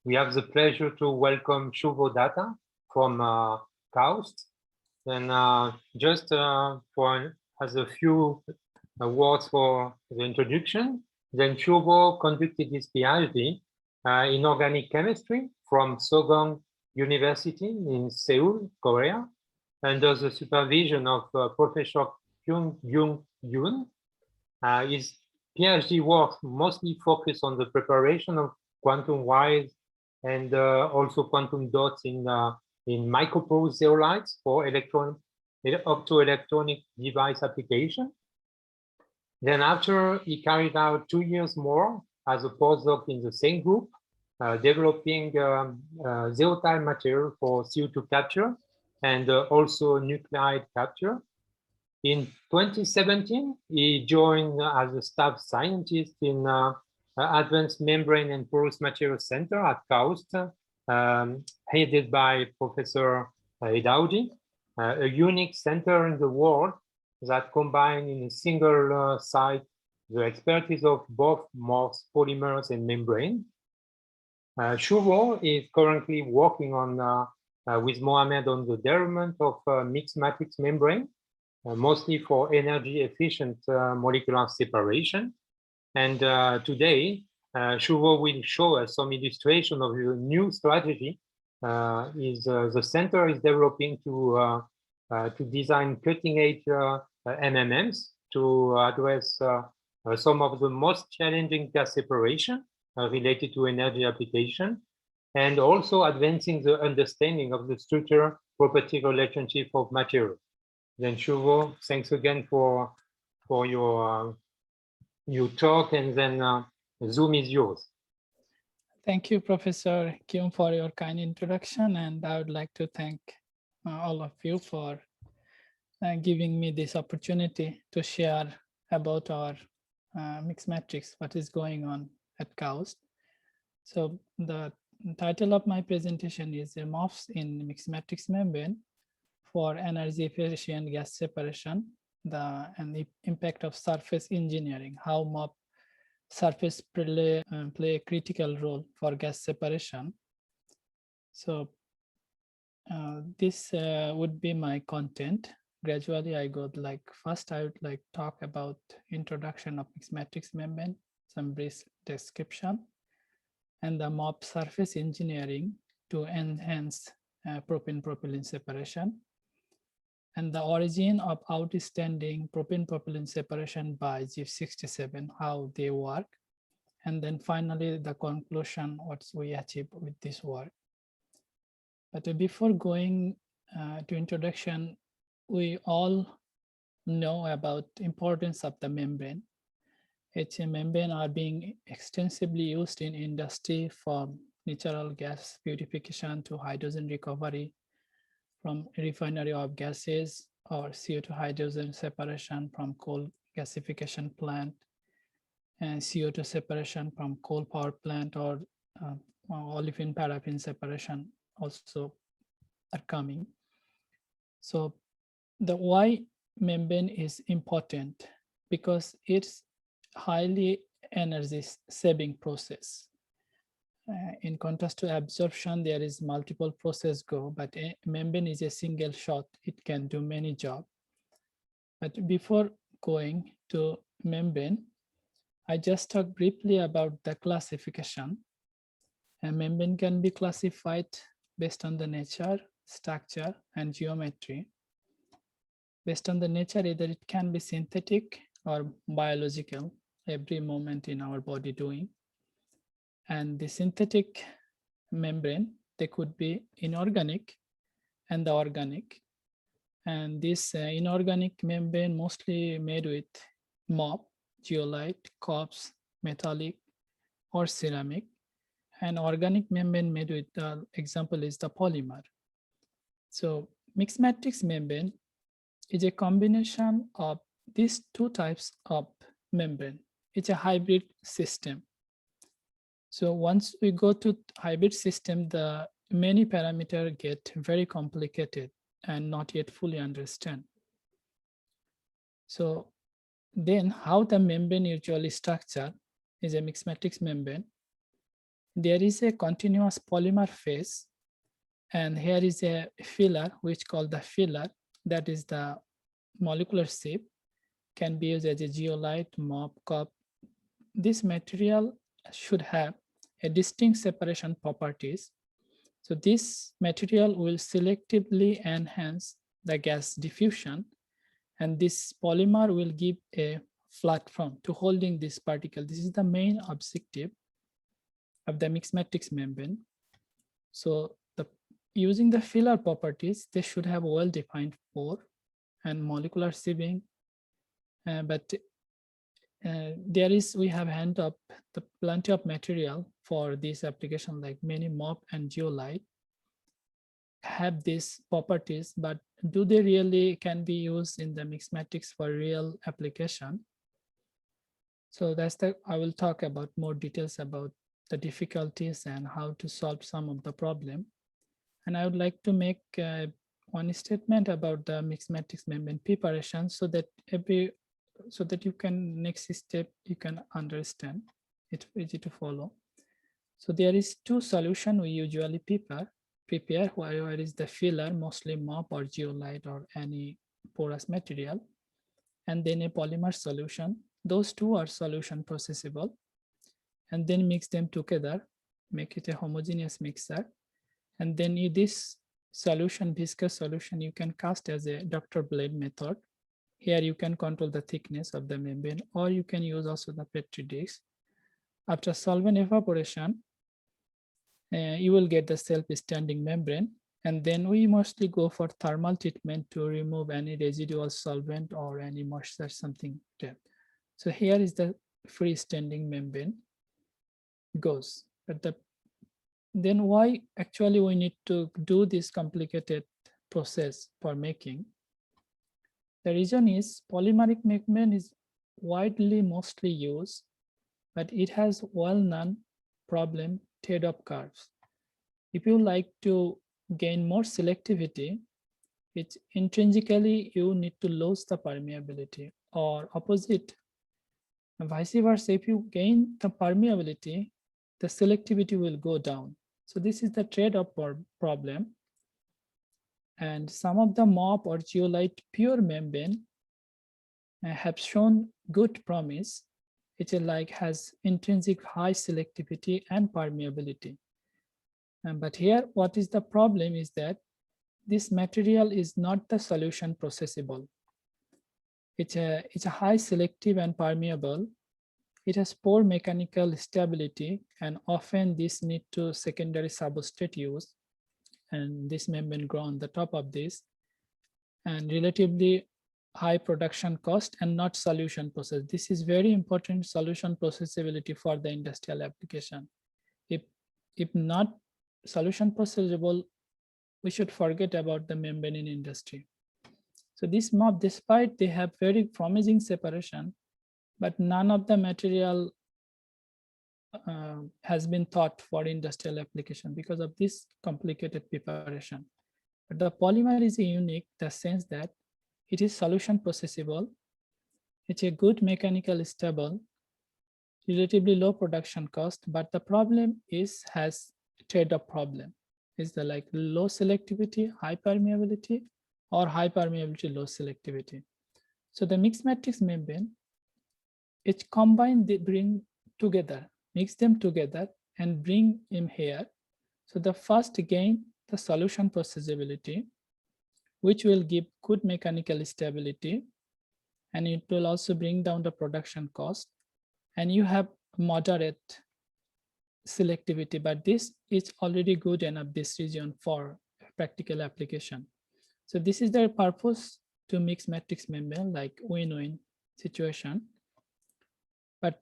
we have the pleasure to welcome Shuvo Datta from KAUST. And just as a few words for the introduction, then Shuvo conducted his PhD in organic chemistry from Sogong University in Seoul, Korea, under the supervision of Professor Kyung Yoon Yoon. His PhD work mostly focused on the preparation of quantum wires and also quantum dots in microporous zeolites for optoelectronic device application. Then after he carried out 2 years more as a postdoc in the same group, developing zeolite material for CO2 capture and also nuclide capture. In 2017, he joined as a staff scientist in Advanced Membrane and Porous Materials Center at KAUST, headed by Professor Edaudi, a unique center in the world that combines in a single site the expertise of both MOFs, polymers, and membrane. Shuvo is currently working on with Mohamed on the development of mixed matrix membrane, mostly for energy efficient molecular separation. And today, Shuvo will show us some illustration of the new strategy the center is developing to design cutting-edge MMMs to address some of the most challenging gas separation related to energy application, and also advancing the understanding of the structure property relationship of material. Then Shuvo, thanks again for your talk, and then Zoom is yours. Thank you, Professor Kim, for your kind introduction, and I would like to thank all of you for giving me this opportunity to share about our mixed matrix, what is going on at KAUST. So the title of my presentation is MOFs in mixed matrix membrane for energy efficient gas separation, and the impact of surface engineering, how MOF surface play a critical role for gas separation. So this would be my content. Gradually I go first I would like to talk about introduction of mixed matrix membrane, some brief description, and the MOF surface engineering to enhance propane-propylene separation, and the origin of outstanding propane-propylene separation by G67, how they work, and then finally the conclusion, what we achieve with this work. But before going to introduction, we all know about the importance of the membrane. HA membrane are being extensively used in industry from natural gas purification to hydrogen recovery, from refinery of gases or CO2 hydrogen separation from coal gasification plant, and CO2 separation from coal power plant, or olefin paraffin separation also are coming. So the why membrane is important, because it's highly energy saving process. In contrast to absorption, there is multiple process go, but a membrane is a single shot. It can do many jobs. But before going to membrane, I just talk briefly about the classification. A membrane can be classified based on the nature, structure, and geometry. Based on the nature, either it can be synthetic or biological, every moment in our body doing. And the synthetic membrane, they could be inorganic and the organic. And this inorganic membrane mostly made with MOF, zeolite, COFs, metallic, or ceramic. And organic membrane made with, example is the polymer. So mixed matrix membrane is a combination of these two types of membrane. It's a hybrid system. So once we go to hybrid system, the many parameters get very complicated and not yet fully understand. So then how the membrane usually structure is a mixed matrix membrane. there is a continuous polymer phase, and here is a filler which called the filler, that is the molecular shape, can be used as a zeolite, MOF, COF. This material should have a distinct separation properties. So this material will selectively enhance the gas diffusion, and this polymer will give a flat form to holding this particle. This is the main objective of the mixed matrix membrane. So using the filler properties, they should have well-defined pore and molecular sieving, but we have hand up the plenty of material for this application, like many MOF and zeolite have these properties, but do they really can be used in the mixed matrix for real application? So I will talk about more details about the difficulties and how to solve some of the problem. And I would like to make one statement about the mixed matrix membrane preparation, so that you can next step you can understand. It's easy to follow. So there is two solutions we usually prepare where is the filler, mostly MOF or zeolite or any porous material, and then a polymer solution. Those two are solution processable, and then mix them together, make it a homogeneous mixture. And then this solution, viscous solution, you can cast as a Dr. Blade method. Here you can control the thickness of the membrane, or you can use also the Petri dish. After solvent evaporation, you will get the self-standing membrane. And then we mostly go for thermal treatment to remove any residual solvent or any moisture, something there. So here is the freestanding membrane goes. But then why actually we need to do this complicated process for making? The reason is polymeric membrane is widely mostly used, but it has well-known problem, trade-off curves. If you like to gain more selectivity, it's intrinsically you need to lose the permeability, or opposite, vice versa. If you gain the permeability, the selectivity will go down. So this is the trade-off problem. And some of the MOF or zeolite pure membrane have shown good promise. It has intrinsic high selectivity and permeability. But here, what is the problem is that this material is not the solution processable. It's a high selective and permeable. It has poor mechanical stability, and often this need to secondary substrate use, and this membrane grow on the top of this, and relatively high production cost and not solution process. This is very important, solution processability for the industrial application. If not solution processable, we should forget about the membrane in industry. So this MOF, despite they have very promising separation, but none of the material has been thought for industrial application because of this complicated preparation. But the polymer is unique in the sense that it is solution processable, it's a good mechanical stable, relatively low production cost, but the problem has trade-off problem. Is the low selectivity, high permeability, or high permeability, low selectivity. So the mixed matrix membrane, it's combined, they bring together, mix them together and bring them here. So the first gain the solution processability, which will give good mechanical stability, and it will also bring down the production cost, and you have moderate selectivity, but this is already good enough, this region, for practical application. So this is the purpose to mix matrix membrane, like win-win situation. But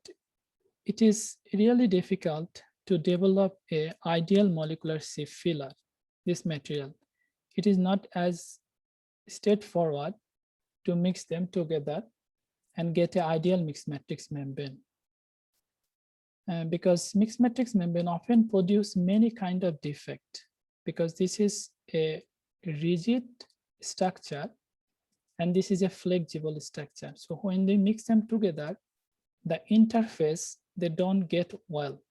it is really difficult to develop a ideal molecular sieve filler, this material. It is not as straightforward to mix them together and get an ideal mixed matrix membrane. Because mixed matrix membrane often produce many kind of defect, because this is a rigid structure and this is a flexible structure. So when they mix them together, the interface, they don't get well.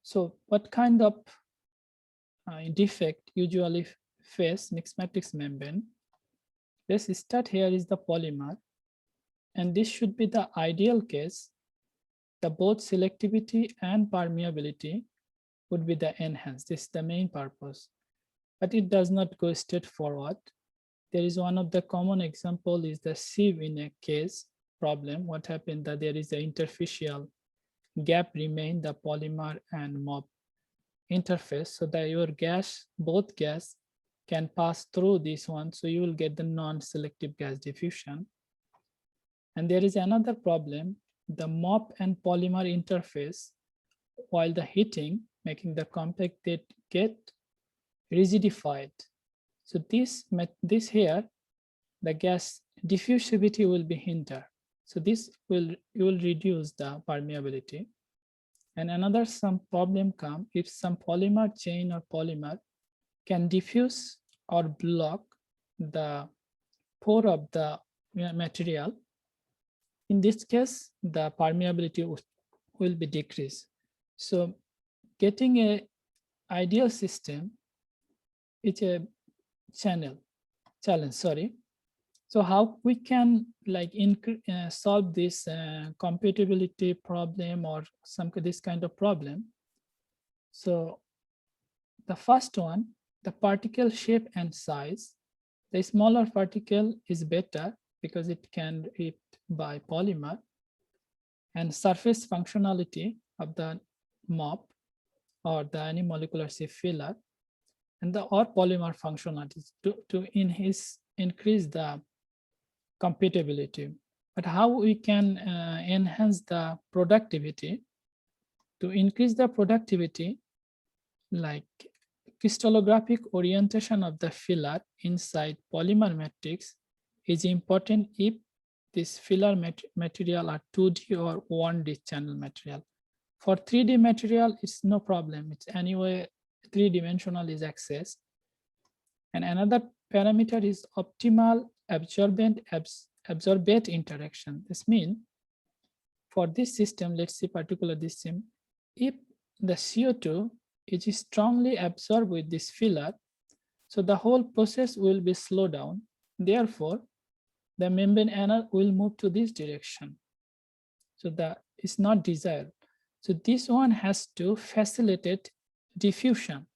So what kind of defect usually face mixed matrix membrane? Let's start here is the polymer, and this should be the ideal case. The both selectivity and permeability would be the enhanced. This is the main purpose, but it does not go straightforward. There is one of the common example is the sieve in a case problem. What happened that there is an interfacial gap remain the polymer and MOF interface, so that your gas, both gas can pass through this one, so you will get the non-selective gas diffusion. And there is another problem, the MOF and polymer interface, while the heating making the compact get rigidified. So this here, the gas diffusivity will be hindered. So this you will reduce the permeability. And another some problem come if some polymer chain or polymer can diffuse or block the pore of the material. In this case, the permeability will be decreased. So getting a ideal system, it's a challenge. Sorry. So how we can like solve this compatibility problem or this kind of problem? So the first one, the particle shape and size. The smaller particle is better because it can hit by polymer, and surface functionality of the MOF or the any molecular sieve filler, and the or polymer functionality to increase the compatibility. But how we can enhance the productivity? To increase the productivity, like crystallographic orientation of the filler inside polymer matrix is important if this filler material are 2D or 1D channel material. For 3D material, it's no problem. It's anyway 3-dimensional is accessed. And another parameter is optimal absorbent interaction. This means for this system, let's see particular this system, if the CO2 is strongly absorbed with this filler, so the whole process will be slowed down. Therefore, the membrane anode will move to this direction. So that is not desired. So this one has to facilitate diffusion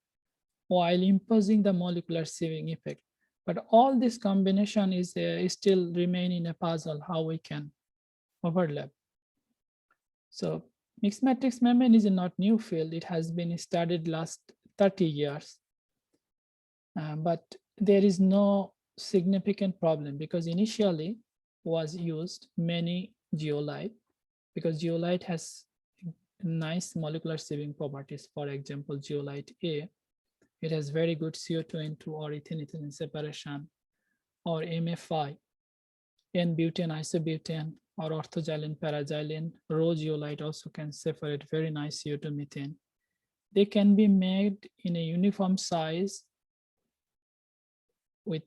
while imposing the molecular sieving effect. But all this combination is still remain in a puzzle how we can overlap. So mixed matrix membrane is a not new field. It has been studied last 30 years, but there is no significant problem because initially was used many zeolite because zeolite has nice molecular sieving properties. For example, zeolite A, it has very good CO2 or ethane-ethylene separation, or MFI, N-butane, isobutane, or orthoxylene, paraxylene. Raw zeolite also can separate very nice CO2 methane. They can be made in a uniform size with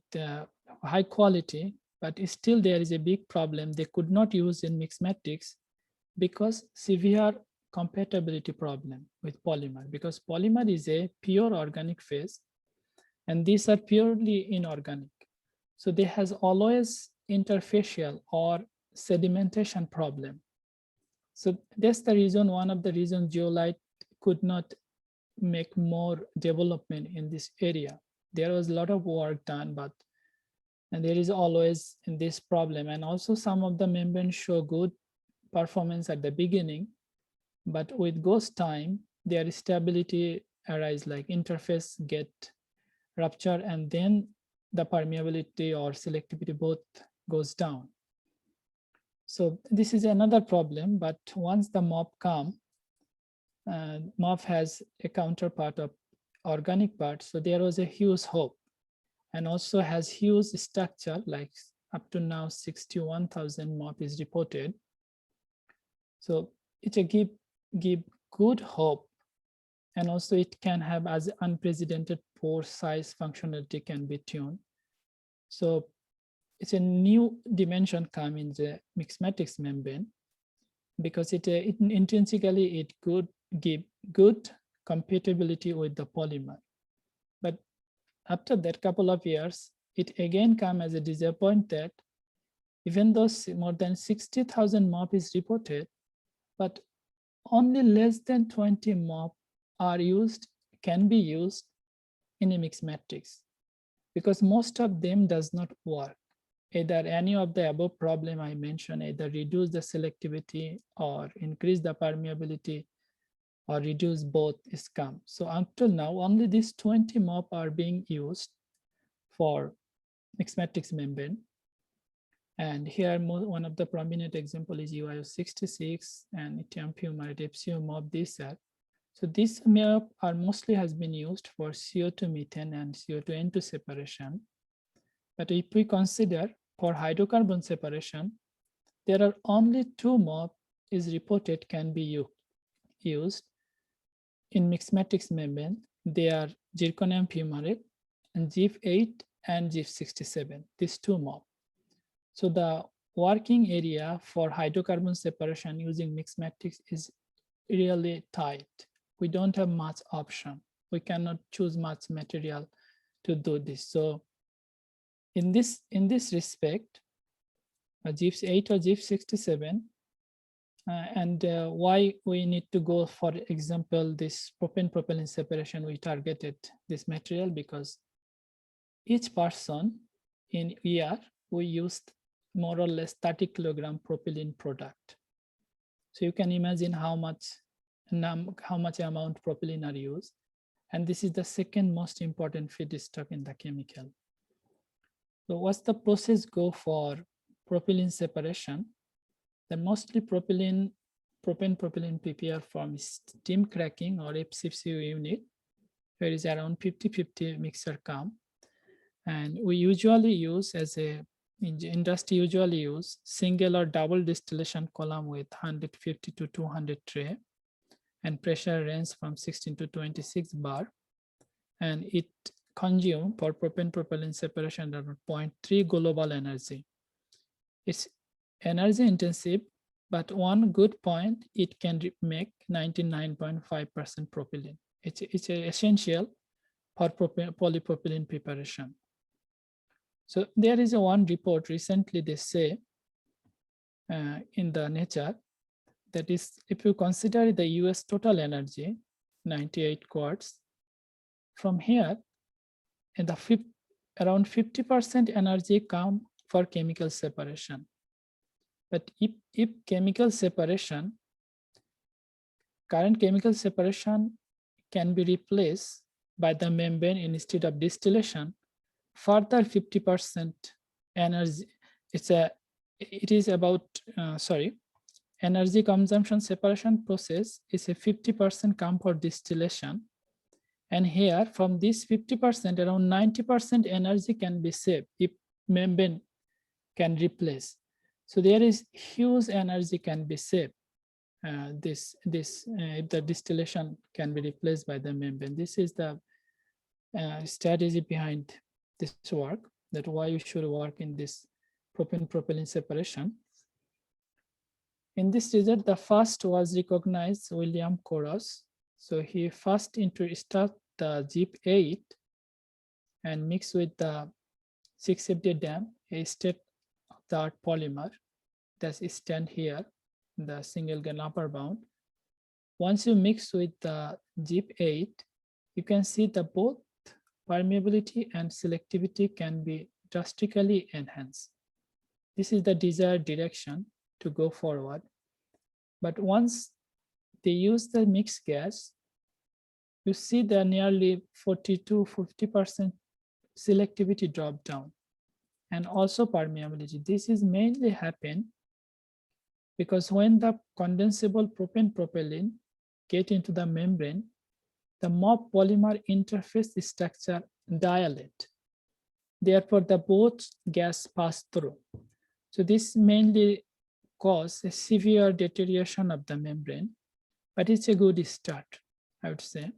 high quality, but still there is a big problem. They could not use in mixed matrix because severe compatibility problem with polymer, because polymer is a pure organic phase and these are purely inorganic. So they has always interfacial or sedimentation problem. So that's the reason, one of the reasons zeolite could not make more development in this area. There was a lot of work done, but and there is always in this problem. And also some of the membranes show good performance at the beginning, but with goes time, their stability arise, like interface get rupture, and then the permeability or selectivity both goes down. So this is another problem, but once the MOF come, MOF has a counterpart of organic part, so there was a huge hope, and also has huge structure, like up to now 61,000 MOF is reported. So it give good hope, and also it can have as unprecedented pore size functionality can be tuned. So it's a new dimension come in the mixed matrix membrane because it intrinsically it could give good compatibility with the polymer. But after that couple of years, it again come as a disappointment that even though more than 60,000 MOF is reported, but only less than 20 MOF are used, can be used in a mixed matrix, because most of them does not work. Either any of the above problem I mentioned, either reduce the selectivity or increase the permeability or reduce both is come. So until now, only these 20 MOF are being used for mixed matrix membrane. And here, one of the prominent example is UIO66 and lithium fumarate FCO MOF. These are. So these MOF are mostly has been used for CO2 methane and CO2 N2 separation. But if we consider for hydrocarbon separation, there are only 2 MOF is reported can be used in mixed matrix membrane. They are zirconium fumarate and GIF8 and GIF67, these 2 MOF. So the working area for hydrocarbon separation using mixed matrix is really tight. We don't have much option. We cannot choose much material to do this. So in this respect, GIF8 or GIF67, and why we need to go, for example, this propane-propylene separation, we targeted this material because each person in year, we used more or less 30 kilogram propylene product. So you can imagine how much amount propylene are used. And this is the second most important feedstock in the chemical. So what's the process go for propylene separation? Then mostly propane-propylene PPR from steam cracking or FCCU unit, where is around 50-50 mixture come. And we usually use industry usually use single or double distillation column with 150 to 200 tray and pressure range from 16 to 26 bar. And it consume for propane-propylene separation around 0.3 global energy. It's energy intensive, but one good point, it can make 99.5% propylene. It's essential for polypropylene preparation. So there is one report recently they say in the Nature, that is, if you consider the US total energy, 98 quarts, from here, and around 50% energy come for chemical separation. But if chemical separation, current chemical separation can be replaced by the membrane instead of distillation, further 50% energy, energy consumption separation process is a 50% come for distillation. And here from this 50%, around 90% energy can be saved if membrane can replace. So there is huge energy can be saved. If the distillation can be replaced by the membrane. This is the strategy behind this work, that why you should work in this propane-propylene separation. In this result, the first was recognized William Porous. So he first start the GIF8 and mix with the 6FD DAM, a state-of-the-art polymer that is stand here, the single grain upper bound. Once you mix with the GIF8, you can see that both permeability and selectivity can be drastically enhanced. This is the desired direction to go forward. But once they use the mixed gas, you see the nearly 40 to 50% selectivity drop down, and also permeability. This is mainly happen because when the condensable propane-propylene get into the membrane, the MOF polymer interface structure dilate. Therefore, the both gas pass through. So this mainly cause a severe deterioration of the membrane, but it's a good start, I would say.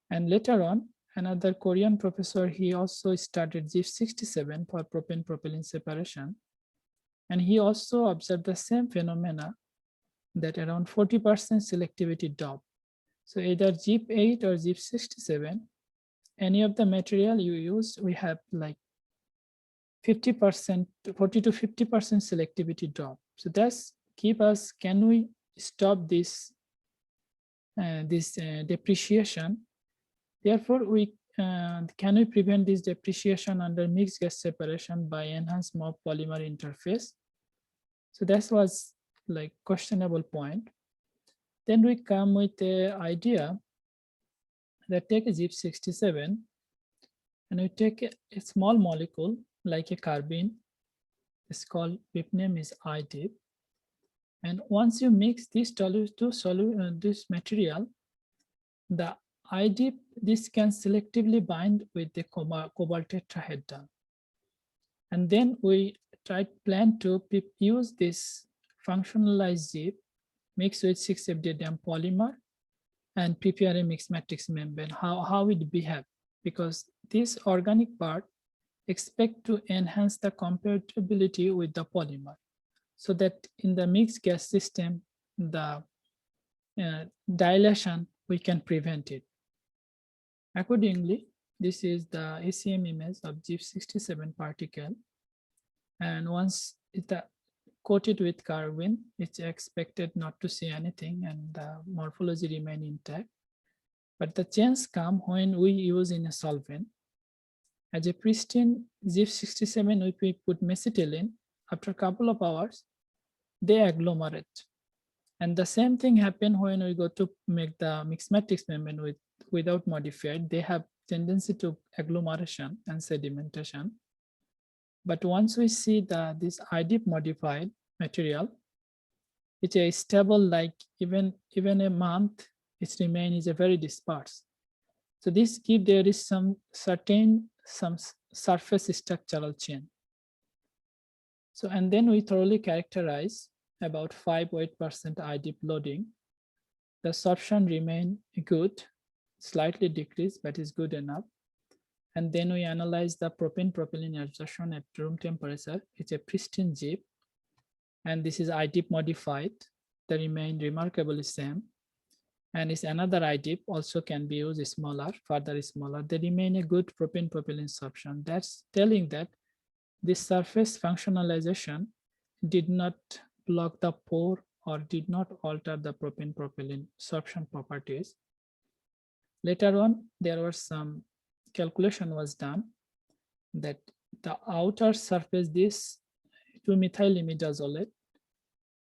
And later on, another Korean professor, he also started GIF67 for propane-propylene separation. And he also observed the same phenomena, that around 40% selectivity drop. So either ZIP8 or ZIP67, any of the material you use, we have like 50%, 40 to 50% selectivity drop. So that's keep us, can we stop this depreciation? Therefore, we can we prevent this depreciation under mixed gas separation by enhanced MOF polymer interface? So that was like questionable point. Then we come with the idea that take a ZIP67 and we take a small molecule like a carbene. It's called, BIP name is IDIP. And once you mix this this material, the IDIP, this can selectively bind with the cobalt tetrahedral. And then we plan to use this functionalized ZIP mixed with 6-FDM polymer and prepare a mixed matrix membrane. How it behave? Because this organic part expect to enhance the compatibility with the polymer, so that in the mixed gas system, the dilation, we can prevent it. Accordingly, this is the ACM image of ZIP67 particle. And once it's coated with carbene, it's expected not to see anything and the morphology remain intact. But the change come when we use in a solvent. As a pristine ZIP67, if we put mesitylene, after a couple of hours, they agglomerate. And the same thing happen when we go to make the mixed matrix membrane without modified. They have tendency to agglomeration and sedimentation. But once we see this IDIP modified material, it's a stable, like even a month, its remain is a very dispersed. So this give there is some surface structural change. So, and then we thoroughly characterize about 5 to 8% IDIP loading. The absorption remain good, slightly decreased, but is good enough. And then we analyze the propane-propylene absorption at room temperature. It's a pristine ZIP. And this is IDIP modified. They remain remarkably same. And it's another IDIP also can be used smaller, further smaller. They remain a good propane-propylene absorption. That's telling that this surface functionalization did not block the pore or did not alter the propane-propylene absorption properties. Later on, there was some calculation was done that the outer surface, this 2-methyl-imidazolate,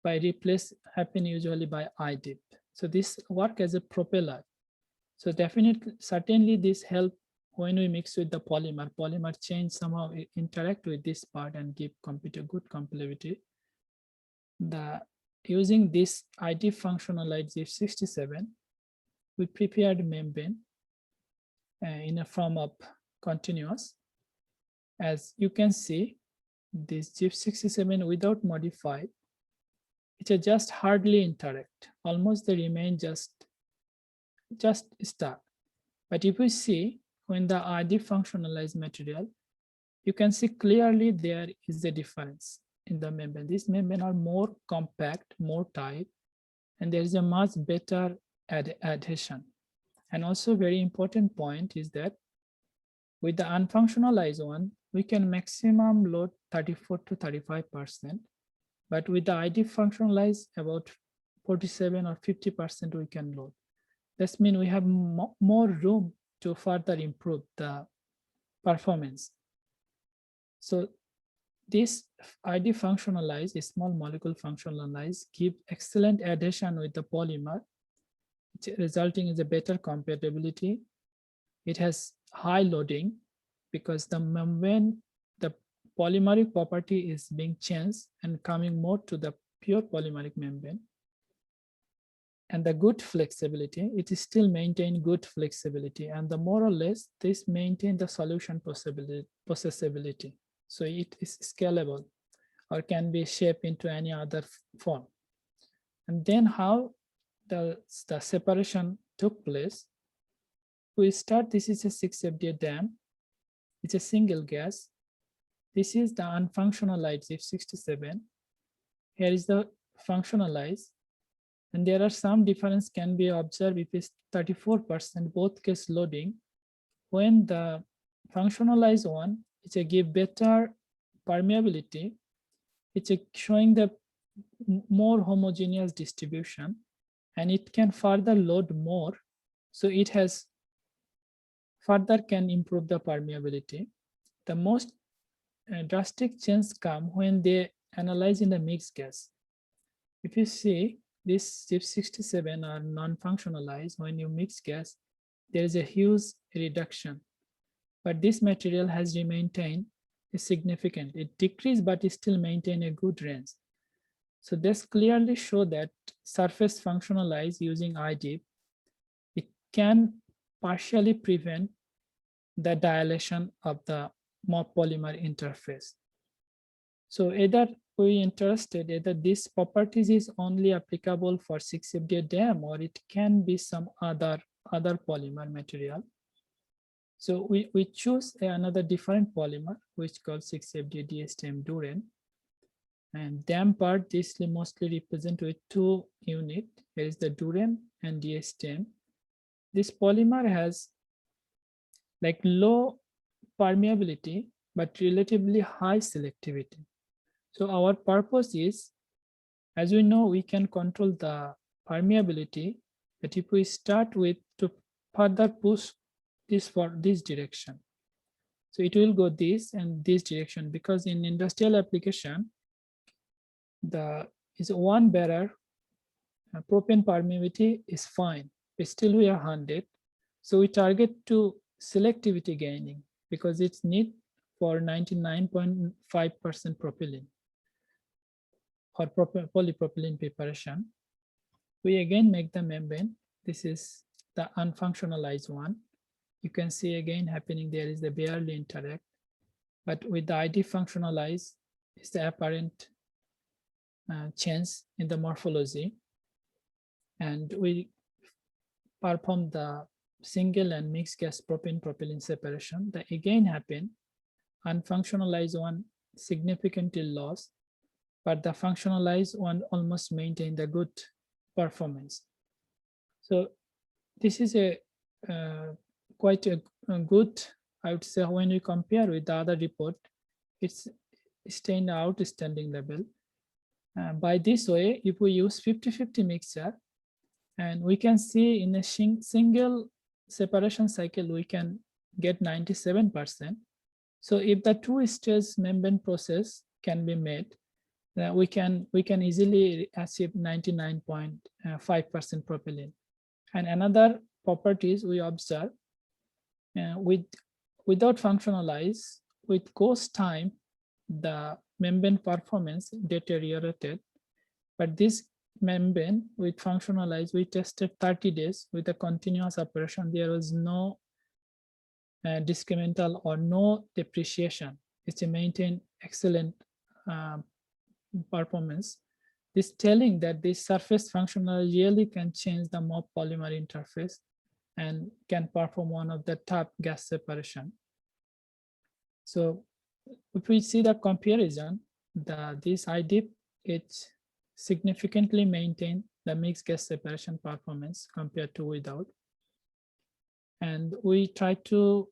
by replace happen usually by IDIP. So this work as a propeller. So definitely, certainly this help when we mix with the polymer. Polymer change somehow interact with this part and give good compatibility. Using this IDIP functionalized ZIP67, we prepared membrane in a form of continuous. As you can see, this ZIP67 without modified, it just hardly interact. Almost they remain just stuck. But if we see when the IDIP functionalized material, you can see clearly there is a difference in the membrane. These membrane are more compact, more tight, and there is a much better adhesion. And also very important point is that with the unfunctionalized one, we can maximum load 34 to 35%. But with the IDIP functionalized, about 47 or 50% we can load. This means we have more room to further improve the performance. So this IDIP functionalized, small molecule functionalized, give excellent adhesion with the polymer, resulting in a better compatibility. It has high loading because the membrane, the polymeric property is being changed and coming more to the pure polymeric membrane. And the good flexibility, it is still maintain good flexibility, and the more or less this maintain the solution processability. So it is scalable or can be shaped into any other form. And then how the separation took place. We start, this is a 6-FDA dam. It's a single gas. This is the unfunctionalized ZIP67. Here is the functionalized. And there are some difference can be observed if it's 34% both case loading. When the functionalized one, it's a give better permeability. It's a showing the more homogeneous distribution, and it can further load more. So it has further can improve the permeability. The most drastic change come when they analyze in the mixed gas. If you see this CIP67 are non-functionalized, when you mix gas, there is a huge reduction. But this material has remained significant. It decreased, but it still maintain a good range. So this clearly show that surface functionalized using IDIP, it can partially prevent the dilation of the MOF polymer interface. So either we interested either this properties is only applicable for 6-FDA DAM, or it can be some other polymer material. So we choose another different polymer, which called 6-FDA DSTM Duren. And DAM part, this mostly represent with two units. Here is the Duren and DSTM. This polymer has like low permeability, but relatively high selectivity. So our purpose is, as we know, we can control the permeability, but if we start with to further push this for this direction, so it will go this and this direction, because in industrial application, the is one barrier, propane permeability is fine, but still we are 100. So we target to selectivity gaining because it's need for 99.5% propylene or polypropylene preparation. We again make the membrane. This is the unfunctionalized one. You can see again happening there is the barely interact, but with the ID functionalized is the apparent change in the morphology. And we perform the single and mixed gas propane-propylene separation. That again happen, unfunctionalized one significantly lost, but the functionalized one almost maintain the good performance. So this is a quite a good, I would say, when we compare with the other report, it's staying outstanding level. By this way, if we use 50-50 mixture, and we can see in a single separation cycle, we can get 97%. So if the two-stage membrane process can be made, we can easily achieve 99.5% propylene. And another properties we observe without functionalize, with course time, the membrane performance deteriorated. But this membrane with functionalize, we tested 30 days with a continuous operation. There was no discriminal or no depreciation. It's a maintained excellent performance. This telling that this surface functional really can change the MOF polymer interface and can perform one of the top gas separation. So if we see the comparison, this IDIP, it significantly maintain the mixed gas separation performance compared to without. And we try to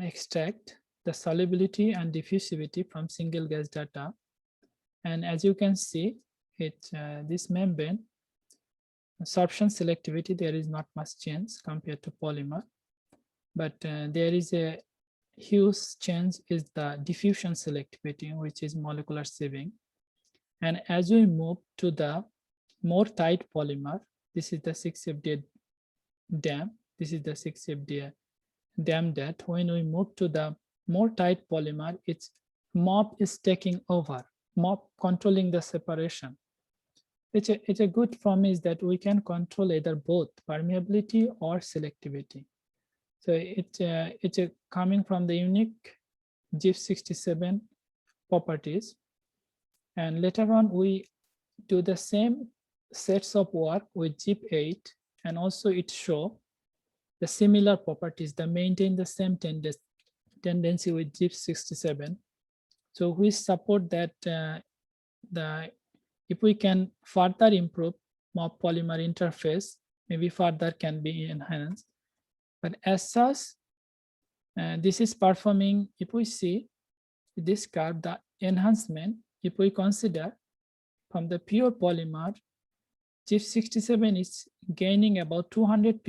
extract the solubility and diffusivity from single gas data. And as you can see, this membrane sorption selectivity, there is not much change compared to polymer, but there is a huge change is the diffusion selectivity, which is molecular sieving. And as we move to the more tight polymer, this is the 6-FDA DAM, this is the 6-FDA DAM that when we move to the more tight polymer, its MOF is taking over, MOF controlling the separation. It's a good promise that we can control either both permeability or selectivity. So it's coming from the unique GIF67 properties. And later on, we do the same sets of work with GIP8, and also it show the similar properties that maintain the same tendency with GIP67. So we support that if we can further improve MOF polymer interface maybe further can be enhanced. But as such, this is performing, if we see this curve, the enhancement, if we consider from the pure polymer, GIF67 is gaining about 250%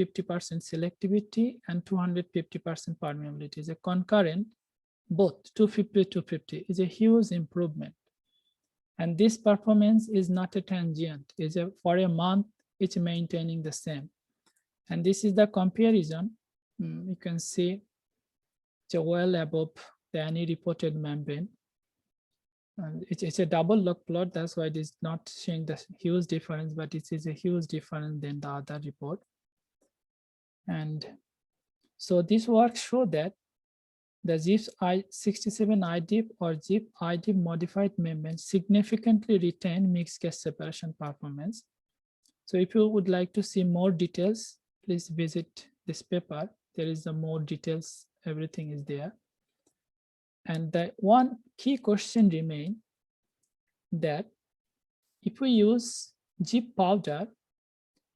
selectivity and 250% permeability. Is a concurrent, both 250 250 is a huge improvement. And this performance is not a transient, is a for a month, it's maintaining the same. And this is the comparison. You can see it's well above the any reported membrane. And it's a double log plot, that's why it is not showing the huge difference, but it is a huge difference than the other report. And so this work show that the GIF67 IDIP or GIF IDIP modified membrane significantly retain mixed gas separation performance. So if you would like to see more details, please visit this paper. There is more details, everything is there. And the one key question remains that if we use GIF powder,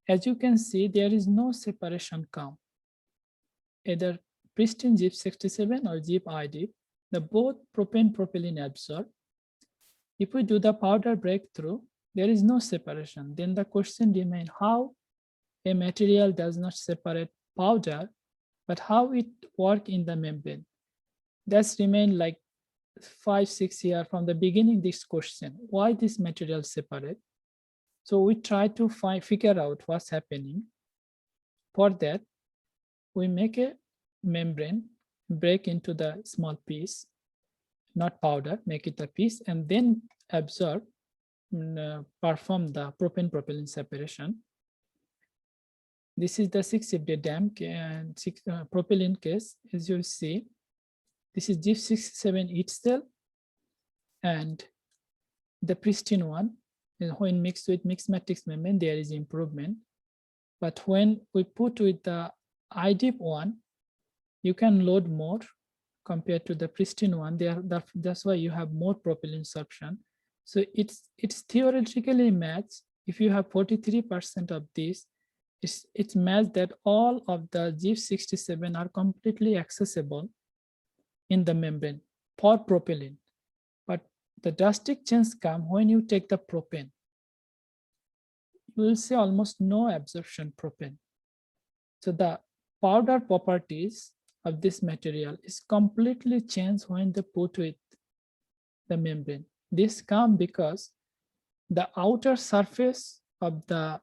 as you can see, there is no separation count. Either pristine GIF67 or GIF IDIP, the both propane propylene absorb. If we do the powder breakthrough, there is no separation. Then the question remains how a material does not separate powder, but how it work in the membrane. That's remained like 5-6 years from the beginning, this question, why this material separate? So we try to figure out what's happening. For that, we make a membrane, break into the small piece, not powder, make it a piece, and then absorb, perform the propane propylene separation. This is the 6-fd DAM and propylene case. As you see, this is GIF67 itself, and the pristine one. And when mixed with mixed matrix membrane, there is improvement. But when we put with the IDIP one, you can load more compared to the pristine one. That's why you have more propylene sorption. So it's theoretically matched. If you have 43% of this, it's matched that all of the GIF67 are completely accessible in the membrane for propylene. But the drastic change comes when you take the propane. You will see almost no absorption propane. So the powder properties of this material is completely changed when they put with the membrane. This comes because the outer surface of the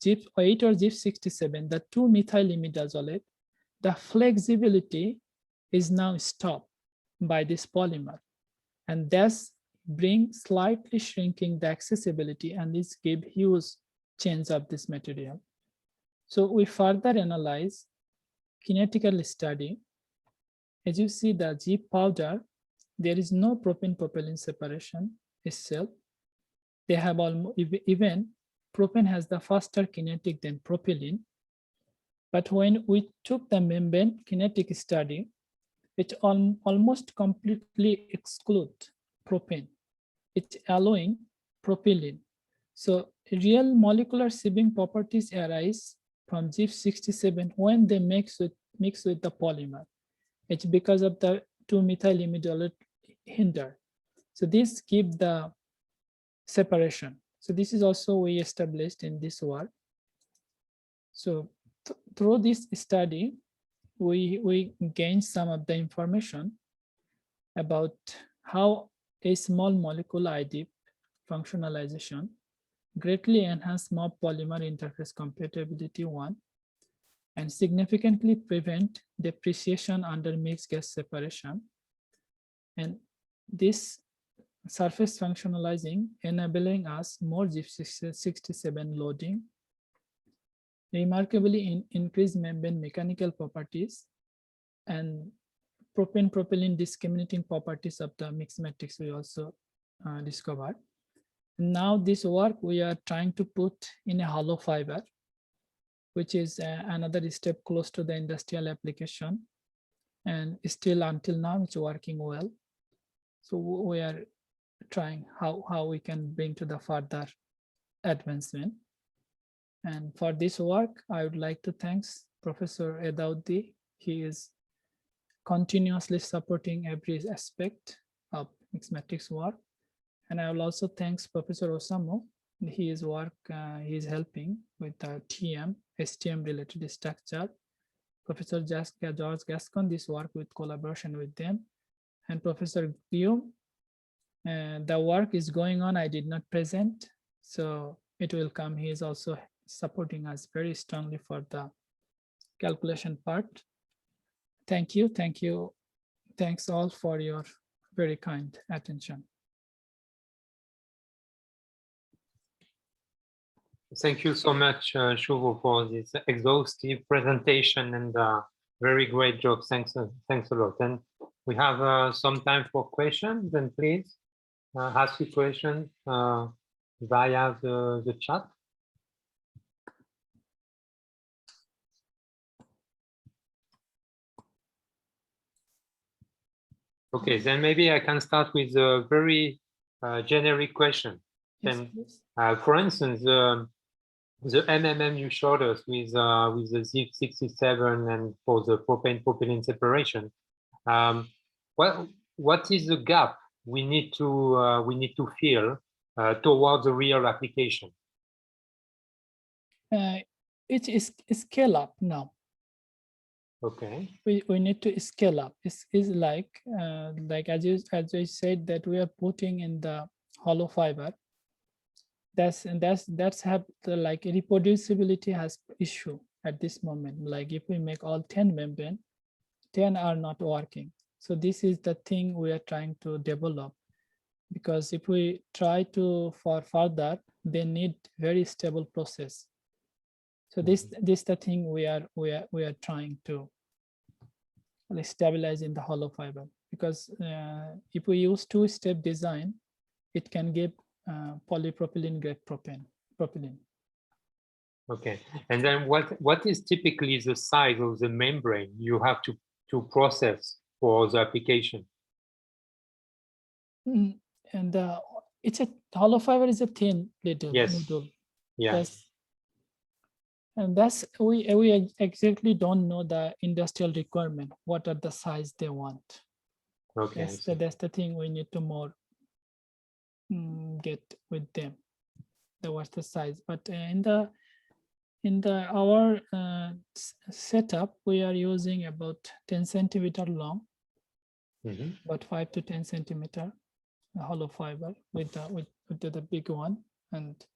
GIF8 or GIF67, the 2-methyl-imidazolate, the flexibility is now stopped by this polymer, and thus bring slightly shrinking the accessibility, and this give huge change of this material. So we further analyze kinetical study. As you see the GIF powder, there is no propane propylene separation itself. They have almost, even propane has the faster kinetic than propylene. But when we took the membrane kinetic study, it almost completely exclude propane. It's allowing propylene. So real molecular sieving properties arise from GIF67 when they mix with the polymer. It's because of the 2-methyl-imidazolate hinder. So this gives the separation. So this is also we established in this work. So through this study, we gained some of the information about how a small molecule IDIP functionalization greatly enhance MOF polymer interface compatibility 1 and significantly prevent depreciation under mixed gas separation. And this surface functionalizing enabling us more GIF67 loading, remarkably increased membrane mechanical properties, and propane propylene discriminating properties of the mixed matrix we also discovered. Now this work we are trying to put in a hollow fiber, which is another step close to the industrial application, and still until now it's working well. So we are trying how we can bring to the further advancement. And for this work, I would like to thank Professor Edaudi. He is continuously supporting every aspect of mixed matrix work. And I will also thank Professor Osamu. His work, he is helping with the TM, STM related structure. Professor George Gascon, this work with collaboration with them. And Professor Guillaume, the work is going on, I did not present, so it will come. He is also supporting us very strongly for the calculation part. Thank you. Thanks all for your very kind attention. Thank you so much, Shuvo, for this exhaustive presentation and very great job. Thanks a lot. And we have some time for questions, and please ask your questions via the chat. Okay, then maybe I can start with a very generic question. Yes, then, for instance, the MMM you showed us with the ZIF67 and for the propane-propylene separation, what is the gap we need to fill towards the real application? It is scale up now. Okay. We need to scale up. It's like as I said that we are putting in the hollow fiber. That's have the like reproducibility has issue at this moment. Like if we make all 10 membrane, 10 are not working. So this is the thing we are trying to develop, because if we try to for further, they need very stable process. So this the thing we are trying to stabilize in the hollow fiber, because if we use two-step design, it can give polypropylene grade propylene. Okay, and then what is typically the size of the membrane you have to process for the application? And it's a hollow fiber is a thin little noodle. Yeah. That's we exactly don't know the industrial requirement. What are the size they want? Okay. That's the thing we need to more get with them. What's the size? But in our setup, we are using about 10 centimeter long, about 5 to 10 centimeter hollow fiber with the big one, and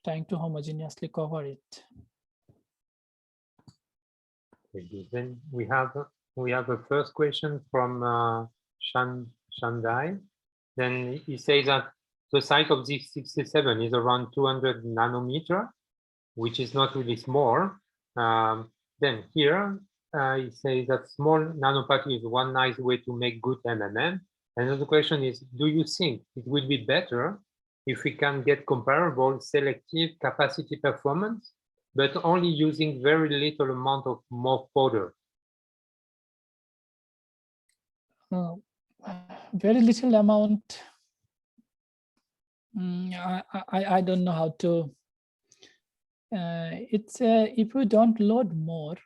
trying to homogeneously cover it. Then we have a first question from Shandai. Then he says that the size of this 67 is around 200 nanometer, which is not really small. Then here he says that small nanoparticle is one nice way to make good MMM. Another question is, do you think it would be better if we can get comparable selective capacity performance, but only using very little amount of MOF powder? Very little amount. I don't know how to. It's if we don't load more,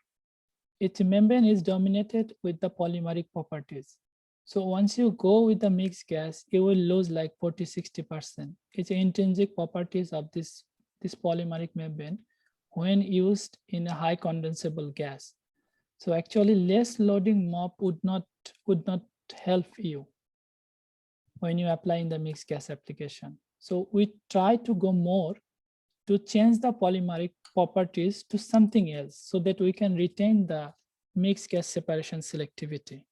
its membrane is dominated with the polymeric properties. So once you go with the mixed gas, you will lose like 40–60%. It's intrinsic properties of this polymeric membrane when used in a high condensable gas. So actually less loading MOF would not help you when you apply in the mixed gas application. So we try to go more to change the polymeric properties to something else so that we can retain the mixed gas separation selectivity.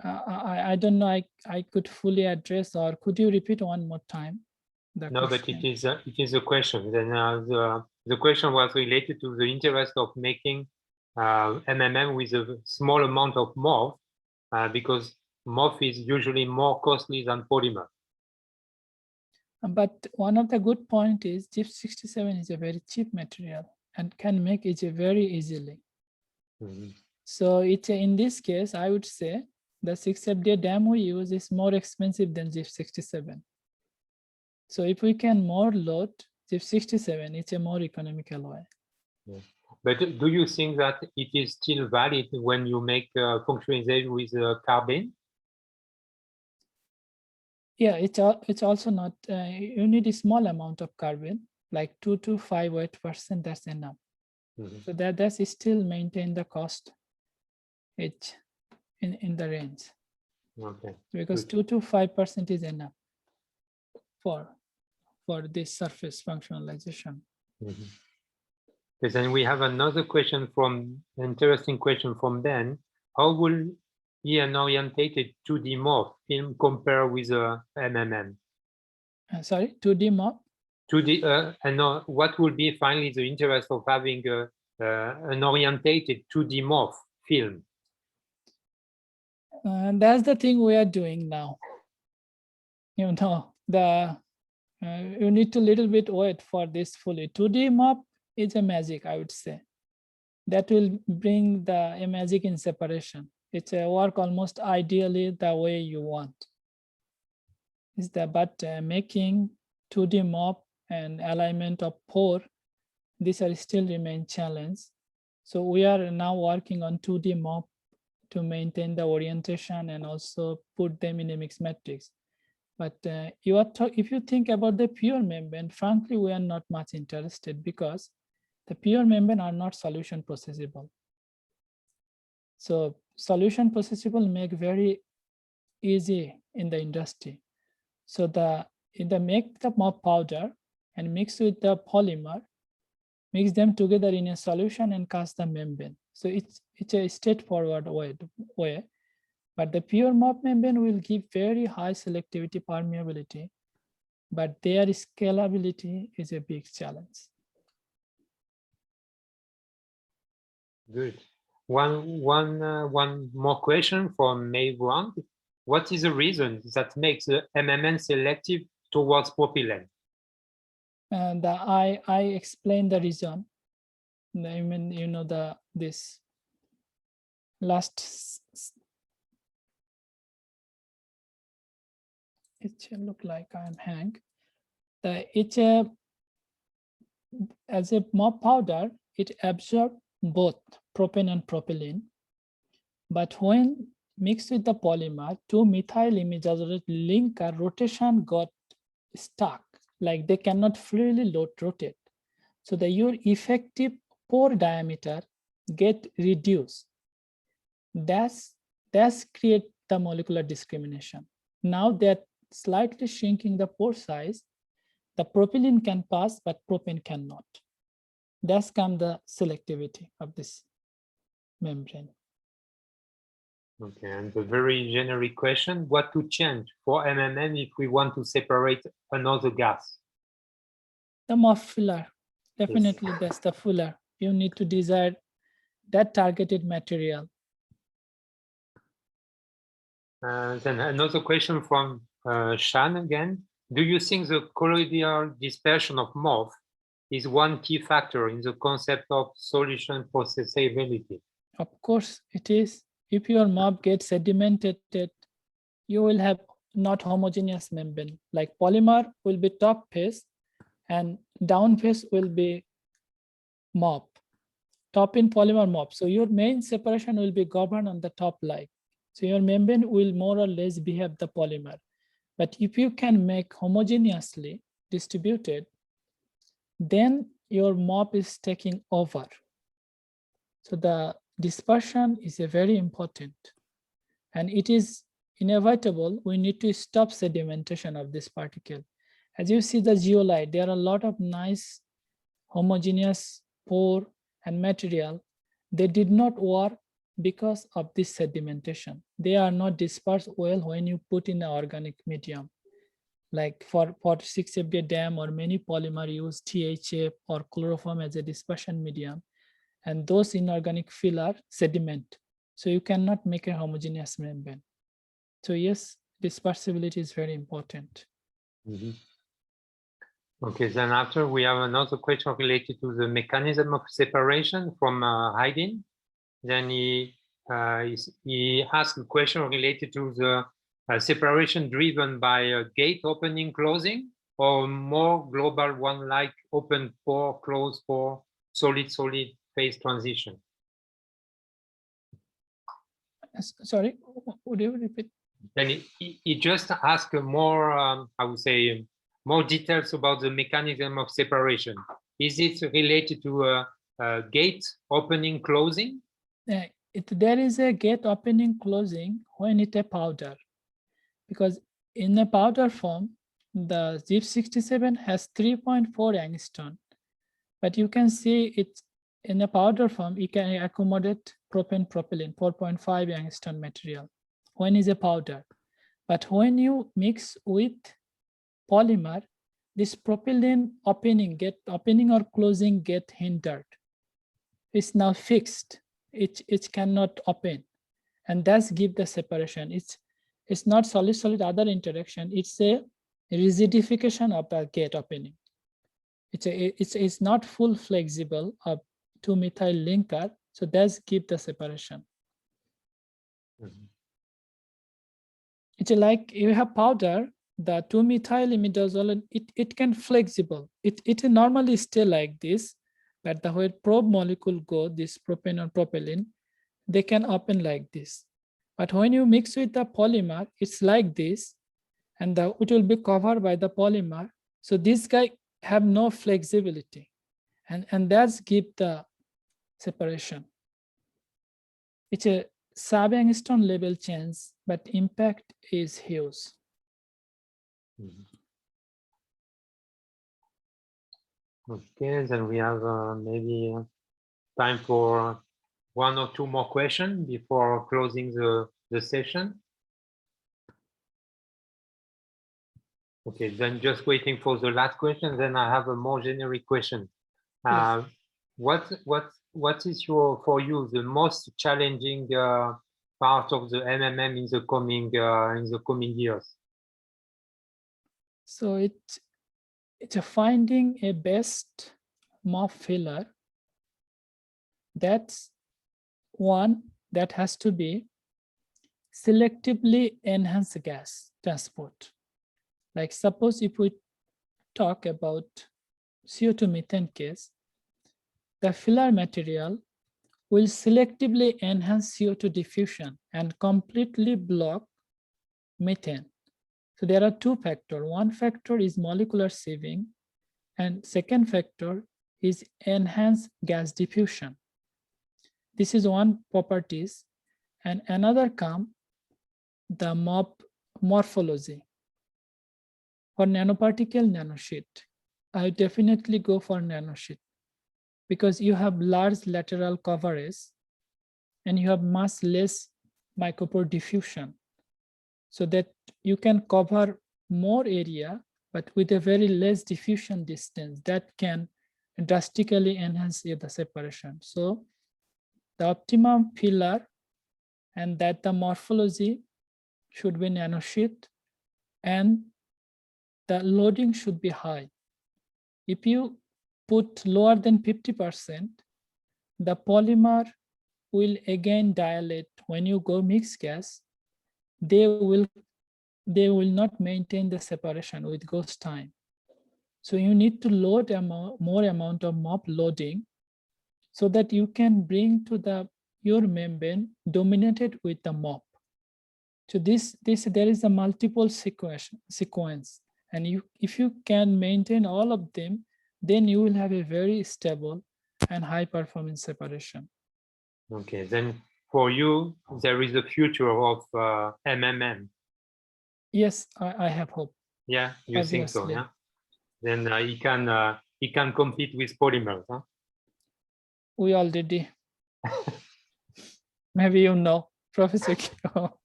I don't know, I could fully address, or could you repeat one more time? No, but it is a question. Then the question was related to the interest of making MMM with a small amount of MOF, because MOF is usually more costly than polymer. But one of the good point is ZIF67 is a very cheap material and can make it very easily. So it's in this case, I would say the 6FD dam we use is more expensive than ZIF67. So if we can more load ZIP 67, it's a more economical way. Yeah. But do you think that it is still valid when you make functionalization with carbene? Yeah, it's also not, you need a small amount of carbon, like 2 to 5 weight%, that's enough. Mhm. So that's still maintain the cost it's in the range. Okay. Because Good. 2 to 5% is enough for this surface functionalization. Mhm. Okay, then we have another question interesting question from Ben. How will an orientated 2D morph film compare with a MMM? Sorry, 2D MOF? 2D, and what will be finally the interest of having an orientated 2D morph film? That's the thing we are doing now. You know, you need to little bit wait for this fully. 2D MOF is a magic, I would say. That will bring a magic in separation. It's a work almost ideally the way you want. But making 2D MOF and alignment of pore, these are still remain challenge. So we are now working on 2D MOF to maintain the orientation and also put them in a mixed matrix. But if you think about the pure membrane, frankly, we are not much interested because the pure membrane are not solution processable. So solution processable make very easy in the industry. So make the MOF powder and mix with the polymer, mix them together in a solution and cast the membrane. So it's a straightforward way. But the pure MOF membrane will give very high selectivity permeability, but their scalability is a big challenge. Good. One more question from May Wang. What is the reason that makes the MMN selective towards propylene? And I explained the reason. I mean, you know, this last, it look like I'm hang. As a MOF powder, it absorbs both propane and propylene. But when mixed with the polymer, 2-methyl imidazolate linker rotation got stuck, like they cannot freely rotate. So your effective pore diameter get reduced. That's create the molecular discrimination. Now that slightly shrinking the pore size, the propylene can pass, but propane cannot. That's come the selectivity of this membrane. Okay, and a very generic question, what to change for MMM if we want to separate another gas? The MOF filler, definitely yes. That's the filler. You need to desire that targeted material. Then another question from Shan again. Do you think the colloidal dispersion of MOF is one key factor in the concept of solution processability? Of course it is. If your MOF gets sedimented, you will have not homogeneous membrane. Like polymer will be top phase and down phase will be MOF. Top in polymer MOF. So your main separation will be governed on the top line. So your membrane will more or less behave the polymer. But if you can make homogeneously distributed, then your MOF is taking over. So the dispersion is a very important, and it is inevitable. We need to stop sedimentation of this particle. As you see the zeolite, there are a lot of nice homogeneous pore and material. They did not work because of this sedimentation. They are not dispersed well when you put in an organic medium. Like for 6-FD dam or many polymer use THF or chloroform as a dispersion medium. And those inorganic filler sediment. So you cannot make a homogeneous membrane. So yes, dispersibility is very important. Mm-hmm. Okay, then after we have another question related to the mechanism of separation from Haydn. Then he asked a question related to the separation driven by gate opening, closing, or more global one like open pore, closed pore, solid-solid phase transition? Sorry, would you repeat? Then it just asks more, I would say, more details about the mechanism of separation. Is it related to gate opening, closing? There is a gate opening, closing when it's a powder, because in a powder form, the ZIP67 has 3.4 angstrom, but you can see it's in a powder form, it can accommodate propane propylene 4.5 angstrom material when it's a powder. But when you mix with polymer, this propylene opening or closing get hindered. It's now fixed. It cannot open, and that's give the separation. It's not solid-solid other interaction. It's a rigidification of the gate opening. It's not full flexible of 2-methyl linker, so that's give the separation. Mm-hmm. It's like you have powder, the 2-methyl imidazole, it can flexible. It normally stay like this, but the way probe molecule go, this propane or propylene, they can open like this. But when you mix with the polymer, it's like this, and it will be covered by the polymer. So this guy have no flexibility, and that's give the separation. It's a sub-angstrom level change, but impact is huge. Okay, then we have maybe time for 1 or 2 more questions before closing the session. Okay, then just waiting for the last question. Then I have a more generic question. Yes. What is for you the most challenging part of the MMM in the coming years? So it's finding a best MOF filler. That's one that has to be selectively enhanced gas transport. Like suppose if we talk about CO2 methane case, the filler material will selectively enhance CO2 diffusion and completely block methane. So there are 2 factors. One factor is molecular sieving, and second factor is enhanced gas diffusion. This is one properties, and another come the morphology. For nanoparticle nanosheet, I definitely go for nanosheet because you have large lateral coverage and you have much less micropore diffusion, so that you can cover more area but with a very less diffusion distance that can drastically enhance the separation. So the optimum filler and that the morphology should be nanosheet and the loading should be high. If you put lower than 50%, the polymer will again dilate. When you go mix gas, they will not maintain the separation with ghost time. So you need to load more amount of MOF loading so that you can bring to your membrane dominated with the MOF. So there is a multiple sequence, and if you can maintain all of them, then you will have a very stable and high performance separation. Okay, then for you, there is a future of MMM. Yes, I have hope. Yeah, you Obviously. think so? Yeah. Then he can compete with polymers, huh? We already, maybe you know, Professor Kyo.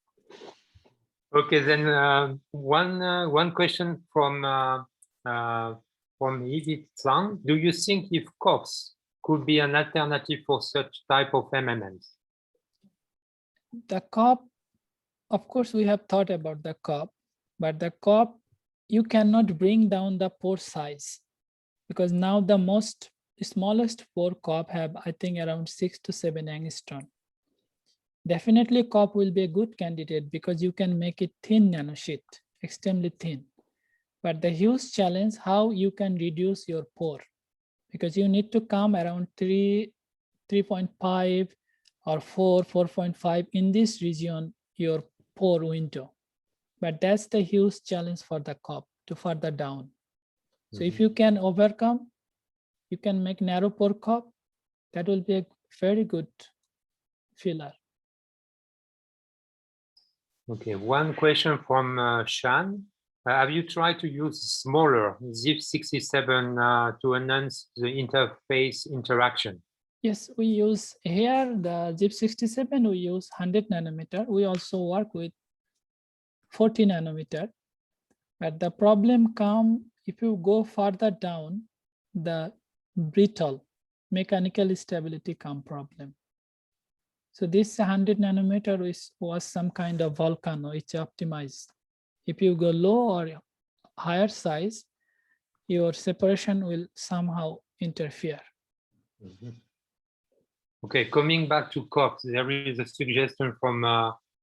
Okay, then one question from Edith Zhang. Do you think if COFs could be an alternative for such type of MMMs? The COF, of course, we have thought about the COF, but the COF, you cannot bring down the pore size because now the smallest pore COF have, I think, around 6 to 7 angstrom. Definitely COF will be a good candidate because you can make it thin nanosheet, extremely thin. But the huge challenge, how you can reduce your pore, because you need to come around 3.5 or 4.5 in this region, your pore window. But that's the huge challenge for the COF to further down. So if you can overcome, you can make narrow pore COF, that will be a very good filler. Okay, one question from Shan. Have you tried to use smaller ZIP67 to enhance the interface interaction? Yes, we use here the ZIP67, we use 100 nanometer. We also work with 40 nanometer. But the problem comes if you go further down, the brittle mechanical stability come problem. So this 100 nanometer was some kind of volcano, it's optimized. If you go low or higher size, your separation will somehow interfere. Okay, coming back to COFs, there is a suggestion from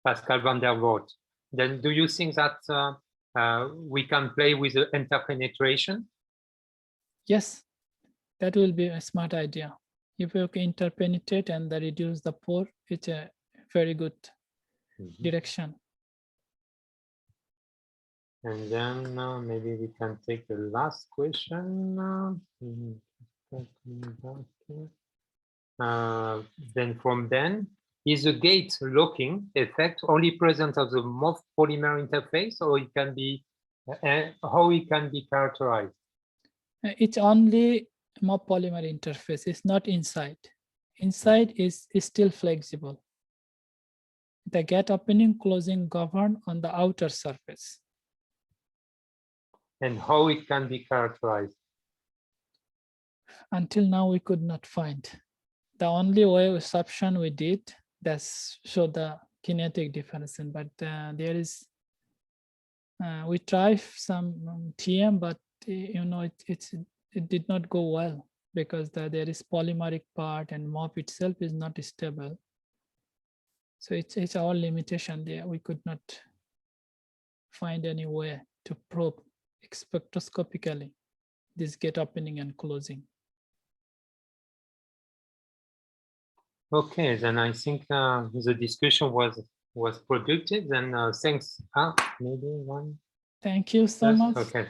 Pascal van der Voort. Then do you think that we can play with the interpenetration? Yes, that will be a smart idea. If you can interpenetrate and reduce the pore, it's a very good direction. And then maybe we can take the last question. Then from Ben, is the gate locking effect only present at the MOF polymer interface, or it can be how it can be characterized? It's only MOF polymer interface. It's not inside. Inside is still flexible. The gate opening, closing govern on the outer surface. And how it can be characterized? Until now, we could not find. The only way assumption we did, that's show the kinetic difference. But there is, we tried some TM, but you know, it did not go well because there is polymeric part and MOF itself is not stable. So it's our limitation there. We could not find any way to probe spectroscopically this gate opening and closing. Okay, then I think the discussion was productive. Then thanks. Maybe one. Thank you so much. Okay,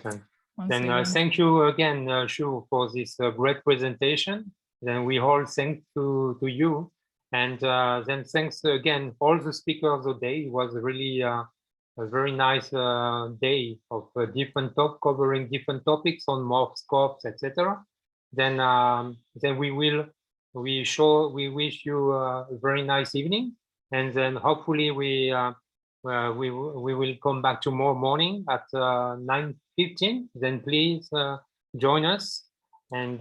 then thank you again, Shuvo, for this great presentation. Then we all thank to you, and then thanks again all the speakers today. It was really a very nice day of different covering different topics on MOFs, COFs, etc. Then we wish you a very nice evening, and then hopefully we will come back tomorrow morning at 9:15. Then please join us, and